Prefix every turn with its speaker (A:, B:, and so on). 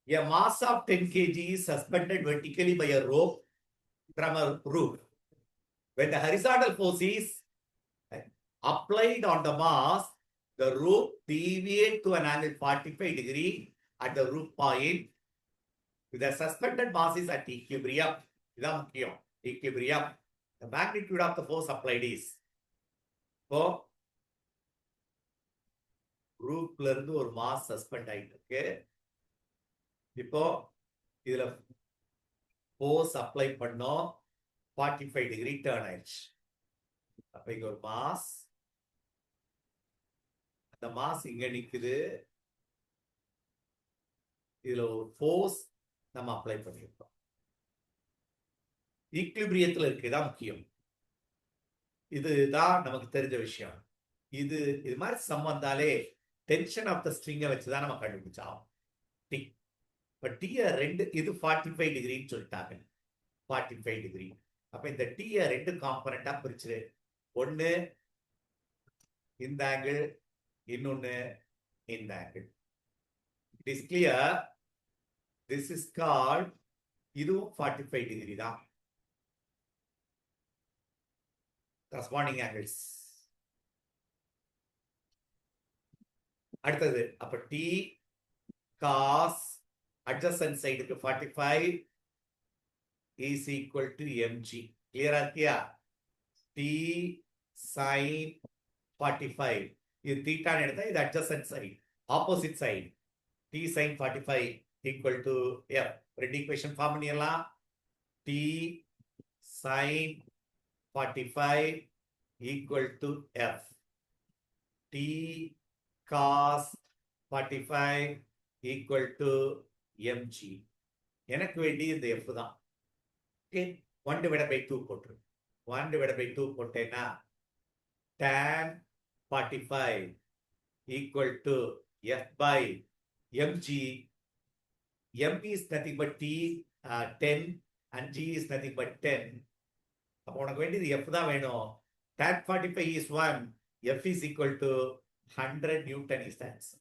A: A mass of 10 kg is suspended vertically by a rope from a roof. When the horizontal force is applied on the mass, the rope deviates to an angle 45 degree at the root point. The suspended mass is at equilibrium. Equilibrium. The magnitude of the force applied is. இப்போ ரூப்ல இருந்து ஒரு mass suspend ஆயிட்டு இருக்கு. இப்போ இதுல force apply பண்ணோம், 45 degree turn ஆயிடுச்சு. அப்ப இங்க ஒரு மாஸ், அந்த மாஸ் இங்க நிக்குது, இதுல ஒரு ஃபோர்ஸ் நம்ம அப்ளை பண்ணிருக்கோம். ஈக்லிபிரியத்துல இருக்குதான் முக்கியம். இதுதான் நமக்கு தெரிஞ்ச விஷயம். இது மாதிரி சம் வந்தாலே டென்ஷன் ஆஃப் த ஸ்ட்ரிங்கை வச்சுதான் நம்ம கண்டுபிடிச்சோம். டி இப்ப டீய ரெண்டு, இது 45 டிகிரின்னு சொல்லிட்டாங்க, 45 டிகிரி. அப்ப இந்த டீய ரெண்டு காம்பனண்டா பிரிச்சு, ஒன்னு இந்த ஆங்கிள், இன்னொன்னு இந்த angle. It is clear. This is called, இதுவும் 45 டிகிரி தான். corresponding angles. அடுத்தது அப்ப t cos adjacent side க்கு 45 is equal to mg. கிளியரா இருக்கியா? t sin 45, இது தீட்டான்னு எடுத்தா இது adjacent side, opposite side. t sin 45 equal to f. ரெண்டு ஈக்குவேஷன் ஃபார்ம் பண்ணிடலாம். t sin 45 equal to f. t cos 45 equal to mg. எனக்கு வேண்டி இந்த f தான். ஓகே, 1 divided by 2 போட்டுரு. 1 divided by 2 போட்டேன்னா tan 45 equal to f by mg. m is nothing but t 10 and g is nothing but 10. அப்போ உனக்கு வேண்டியது f தான் வேணும். tan 45 is 1, f is equal to 100 Newton is the answer.